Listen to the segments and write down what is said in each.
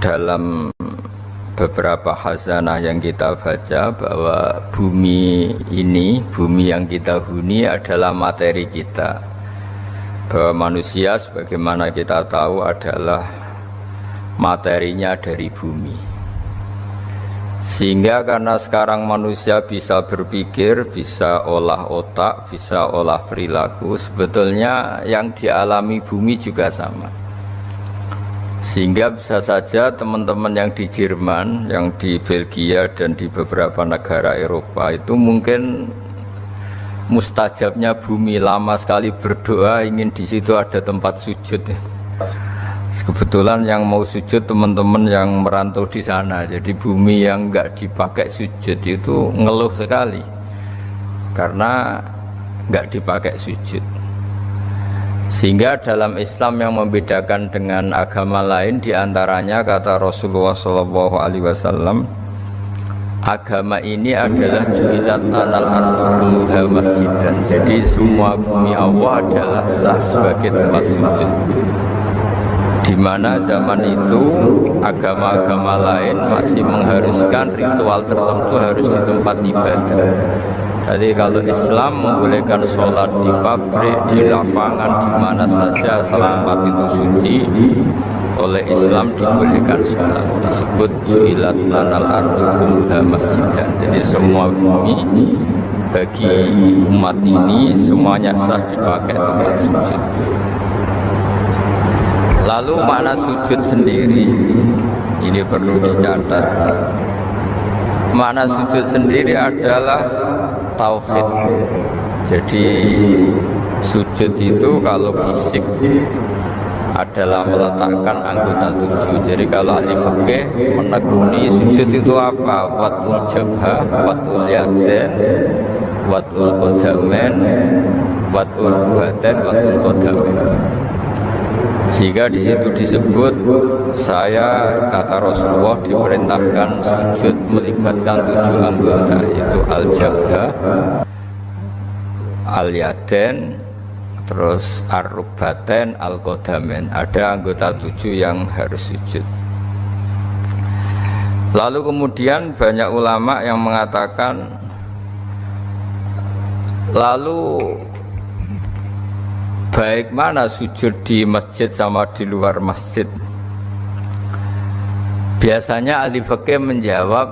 Dalam beberapa khazanah yang kita baca bahwa bumi ini, bumi yang kita huni adalah materi kita, bahwa manusia sebagaimana kita tahu adalah materinya dari bumi. Sehingga karena sekarang manusia bisa berpikir, bisa olah otak, bisa olah perilaku, sebetulnya yang dialami bumi juga sama. Sehingga bisa saja teman-teman yang di Jerman, yang di Belgia dan di beberapa negara Eropa itu mungkin mustajabnya bumi, lama sekali berdoa ingin di situ ada tempat sujud. Kebetulan yang mau sujud teman-teman yang merantau di sana, jadi bumi yang enggak dipakai sujud itu ngeluh sekali karena enggak dipakai sujud. Sehingga dalam Islam yang membedakan dengan agama lain diantaranya kata Rasulullah SAW, agama ini adalah ju'ilat lanal ardu kulluha masjidan. Jadi semua bumi Allah adalah sah sebagai tempat sujud. Di mana zaman itu agama-agama lain masih mengharuskan ritual tertentu harus di tempat ibadah. Jadi kalau Islam membolehkan sholat di pabrik, di lapangan, di mana saja tempat itu suci, oleh Islam dibolehkan sholat. Disebut ju'ilat lanal ardu kulluha masjidan. Jadi semua bumi bagi umat ini semuanya sah dipakai tempat sujud. Lalu makna sujud sendiri ini perlu dicatat. Makna sujud sendiri adalah tauhid. Jadi sujud itu kalau fisik adalah meletakkan anggota tujuh. Jadi kalau ahli fikih menekuni sujud itu apa? Watul jabha, watul yadain, watul qadamain, watul badan, watul qadamain. Sehingga di situ disebut saya kata Rasulullah diperintahkan sujud melibatkan tujuh anggota, yaitu al-jabha, al-yadain, terus ar-rukbatain, al-qadamain. Ada anggota tujuh yang harus sujud. Lalu kemudian banyak ulama yang mengatakan lalu baik mana sujud di masjid sama di luar masjid. Biasanya ahli fikih menjawab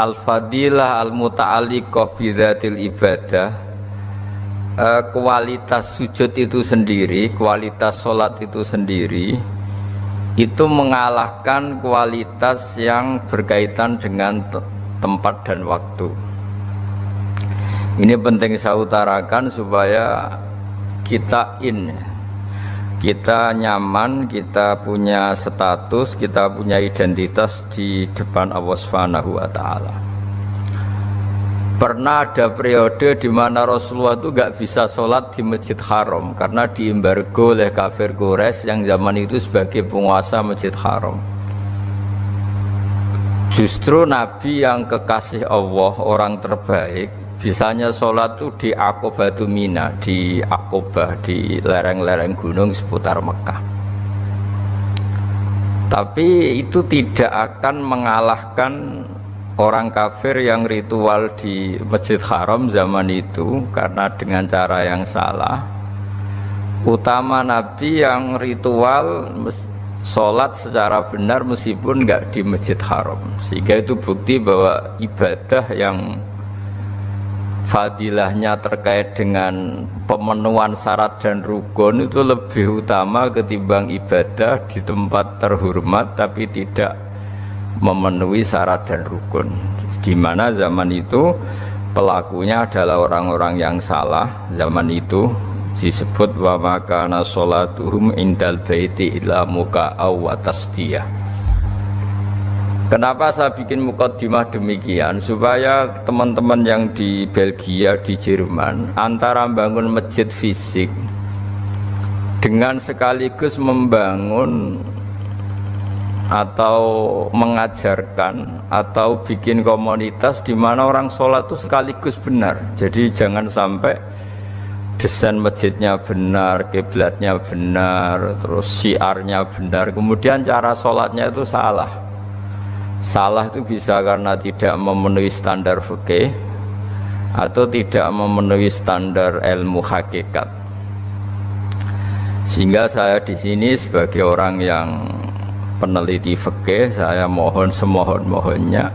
al-fadilah al-muta'alliqah bidzatil ibadah, kualitas sujud itu sendiri, kualitas sholat itu sendiri itu mengalahkan kualitas yang berkaitan dengan tempat dan waktu. Ini penting saya utarakan supaya kita nyaman, kita punya status, kita punya identitas di depan Allah Subhanahu wa Ta'ala. Pernah ada periode di mana Rasulullah itu gak bisa sholat di Masjid Haram karena diembargo oleh kafir Quraisy yang zaman itu sebagai penguasa Masjid Haram. Justru Nabi yang kekasih Allah, orang terbaik, bisanya sholat itu di Aqobatu Mina, di Aqobah, di lereng-lereng gunung seputar Mekah. Tapi itu tidak akan mengalahkan orang kafir yang ritual di Masjid Haram zaman itu, karena dengan cara yang salah. Utama Nabi yang ritual sholat secara benar meskipun nggak di Masjid Haram. Sehingga itu bukti bahwa ibadah yang fadilahnya terkait dengan pemenuhan syarat dan rukun itu lebih utama ketimbang ibadah di tempat terhormat tapi tidak memenuhi syarat dan rukun, di mana zaman itu pelakunya adalah orang-orang yang salah. Zaman itu disebut wa makana sholatuhum indal baiti illa muka'aw wa tasdiyah. Kenapa saya bikin mukaddimah demikian? Supaya teman-teman yang di Belgia, di Jerman, antara membangun masjid fisik dengan sekaligus membangun atau mengajarkan atau bikin komunitas di mana orang sholat itu sekaligus benar. Jadi jangan sampai desain masjidnya benar, kiblatnya benar, terus syiarnya benar, kemudian cara sholatnya itu salah. Salah itu bisa karena tidak memenuhi standar fikih atau tidak memenuhi standar ilmu hakikat. Sehingga saya di sini sebagai orang yang peneliti fikih, saya mohon semohon-mohonnya,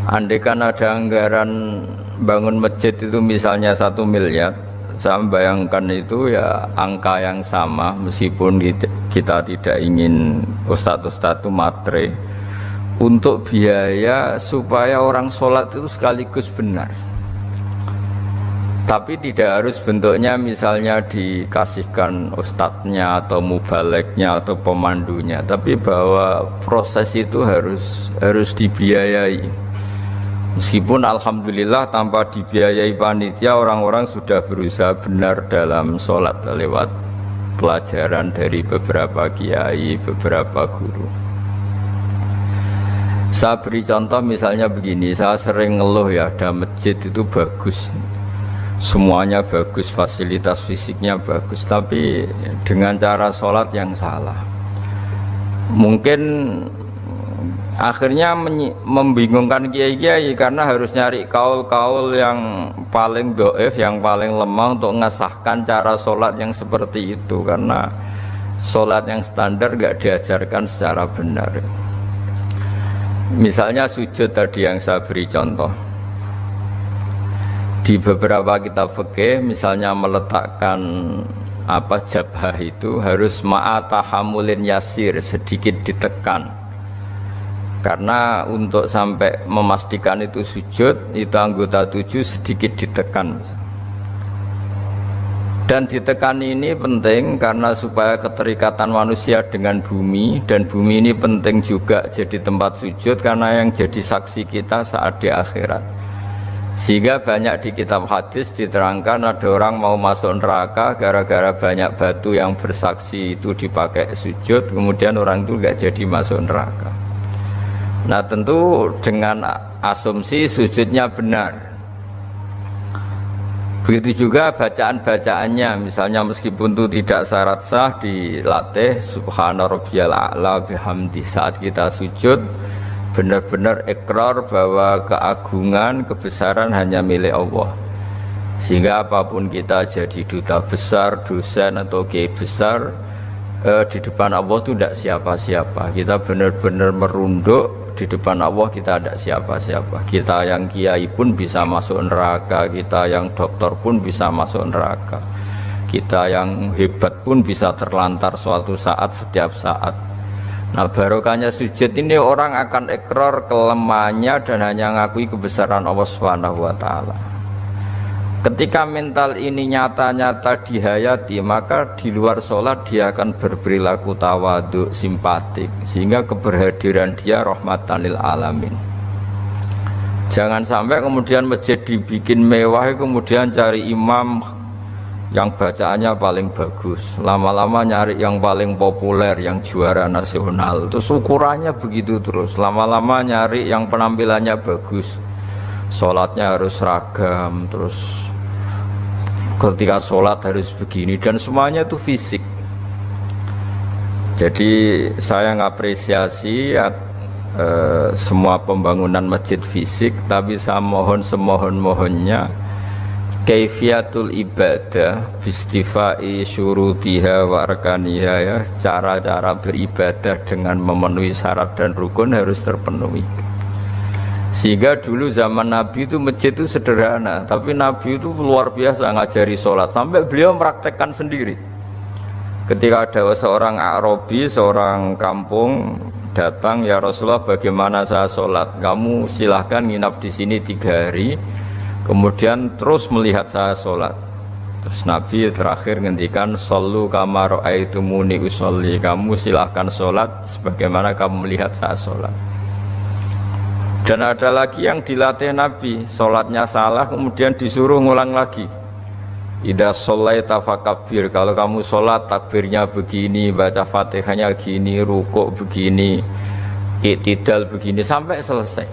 andaikan ada anggaran bangun masjid itu misalnya 1 miliar, saya membayangkan itu ya angka yang sama, meskipun kita tidak ingin ustadz-ustadz itu matre, untuk biaya supaya orang sholat itu sekaligus benar. Tapi tidak harus bentuknya misalnya dikasihkan ustadznya atau mubaleknya atau pemandunya, tapi bahwa proses itu harus dibiayai. Meskipun alhamdulillah tanpa dibiayai panitia, orang-orang sudah berusaha benar dalam sholat lewat pelajaran dari beberapa kiai, beberapa guru. Saya beri contoh misalnya begini, saya sering ngeluh ya, ada masjid itu bagus, semuanya bagus, fasilitas fisiknya bagus, tapi dengan cara sholat yang salah. Mungkin akhirnya membingungkan kiai-kiai karena harus nyari kaul-kaul yang paling doif, yang paling lemah untuk mengesahkan cara sholat yang seperti itu, karena sholat yang standar gak diajarkan secara benar. Misalnya sujud tadi yang saya beri contoh, di beberapa kitab fikih misalnya meletakkan jabhah itu harus ma'atahamulin yasir, sedikit ditekan, karena untuk sampai memastikan itu sujud, itu anggota 7 sedikit ditekan. Dan ditekan ini penting karena supaya keterikatan manusia dengan bumi, dan bumi ini penting juga jadi tempat sujud karena yang jadi saksi kita saat di akhirat. Sehingga banyak di kitab hadis diterangkan ada orang mau masuk neraka gara-gara banyak batu yang bersaksi itu dipakai sujud, kemudian orang itu gak jadi masuk neraka. Nah tentu dengan asumsi sujudnya benar. Begitu juga bacaan-bacaannya, misalnya meskipun itu tidak syarat sah, dilatih subhana rabbiyal a'la bihamdi. Saat kita sujud benar-benar ikrar bahwa keagungan, kebesaran hanya milik Allah. Sehingga apapun kita jadi duta besar, dosen atau kiai besar, di depan Allah itu tidak siapa-siapa. Kita benar-benar merunduk di depan Allah, kita tidak siapa-siapa. Kita yang kiai pun bisa masuk neraka, kita yang doktor pun bisa masuk neraka, kita yang hebat pun bisa terlantar suatu saat, setiap saat. Nah barokahnya sujud ini orang akan ikrar kelemahannya dan hanya ngakui kebesaran Allah Subhanahu wa ta'ala. Ketika mental ini nyata-nyata dihayati, maka di luar sholat dia akan berperilaku tawadhu, simpatik, sehingga keberhadiran dia rahmatan lil alamin. Jangan sampai kemudian masjid dibikin mewah, kemudian cari imam yang bacaannya paling bagus, lama-lama nyari yang paling populer, yang juara nasional, terus ukurannya begitu terus, lama-lama nyari yang penampilannya bagus, sholatnya harus seragam, terus ketika sholat harus begini, dan semuanya itu fisik. Jadi saya ngapresiasi semua pembangunan masjid fisik, tapi saya mohon semohon-mohonnya kaifiatul ibadah bistifai syurutiha wa arkaniha, ya, cara-cara beribadah dengan memenuhi syarat dan rukun harus terpenuhi. Sehingga dulu zaman Nabi itu masjid itu sederhana, tapi Nabi itu luar biasa ngajari sholat, sampai beliau meraktekkan sendiri. Ketika ada seorang Arabi, seorang kampung datang, ya Rasulullah bagaimana saya sholat? Kamu silahkan nginap di sini 3 hari, kemudian terus melihat saya sholat. Terus Nabi terakhir ngendikan, shollu kama ra'aitumuni usolli, kamu silahkan sholat sebagaimana kamu melihat saya sholat. Dan ada lagi yang dilatih Nabi, sholatnya salah kemudian disuruh ngulang lagi. Idza sholaita fakabbir, kalau kamu sholat takbirnya begini, baca Fatihahnya gini, rukuk begini, i'tidal begini sampai selesai.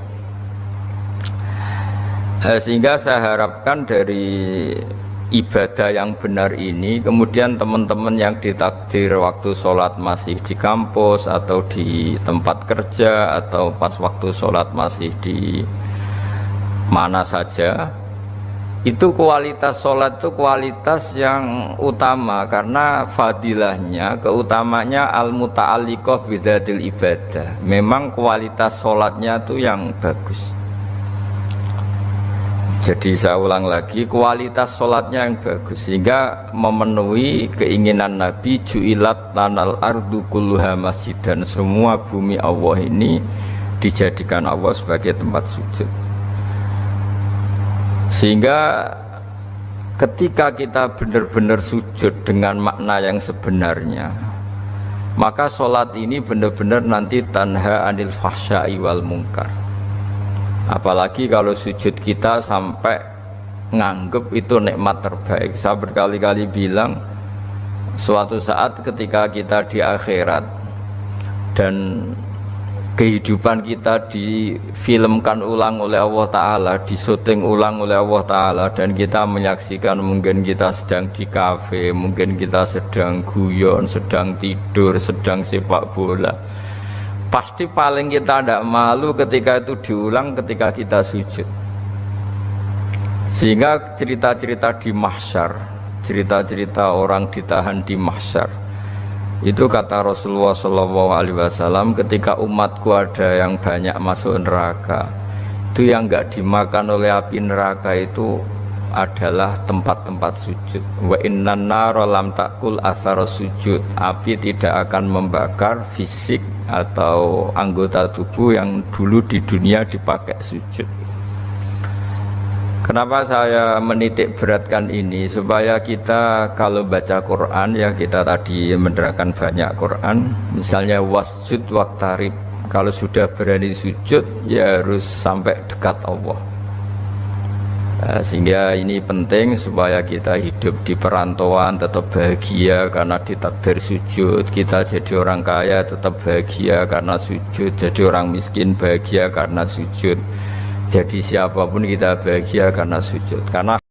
Sehingga saya harapkan dari ibadah yang benar ini, kemudian teman-teman yang ditakdir waktu sholat masih di kampus atau di tempat kerja atau pas waktu sholat masih di mana saja, itu kualitas sholat itu kualitas yang utama, karena fadilahnya, keutamanya al-muta'alliqah bidzatil ibadah. Memang kualitas sholatnya itu yang bagus. Jadi saya ulang lagi, kualitas sholatnya yang bagus sehingga memenuhi keinginan Nabi, ju'ilat lanal ardu kulluha masjidan, semua bumi Allah ini dijadikan Allah sebagai tempat sujud. Sehingga ketika kita benar-benar sujud dengan makna yang sebenarnya, maka sholat ini benar-benar nanti tanha anil fahsya'i wal munkar. Apalagi kalau sujud kita sampai nganggep itu nikmat terbaik. Saya berkali-kali bilang, suatu saat ketika kita di akhirat dan kehidupan kita difilmkan ulang oleh Allah Ta'ala, disyuting ulang oleh Allah Ta'ala, dan kita menyaksikan mungkin kita sedang di kafe, mungkin kita sedang guyon, sedang tidur, sedang sepak bola. Pasti paling kita tidak malu ketika itu diulang ketika kita sujud. Sehingga cerita-cerita di mahsyar, cerita-cerita orang ditahan di mahsyar, itu kata Rasulullah SAW, ketika umatku ada yang banyak masuk neraka, itu yang enggak dimakan oleh api neraka itu adalah tempat-tempat sujud. Wa innan nara lam takul athar sujud, api tidak akan membakar fisik atau anggota tubuh yang dulu di dunia dipakai sujud. Kenapa saya menitik beratkan ini? Supaya kita kalau baca Quran, ya kita tadi menerangkan banyak Quran, misalnya wasjud waqtarib, kalau sudah berani sujud ya harus sampai dekat Allah. Sehingga ini penting supaya kita hidup di perantauan tetap bahagia karena ditakdir sujud. Kita jadi orang kaya tetap bahagia karena sujud, jadi orang miskin bahagia karena sujud. Jadi siapapun kita bahagia karena sujud. Karena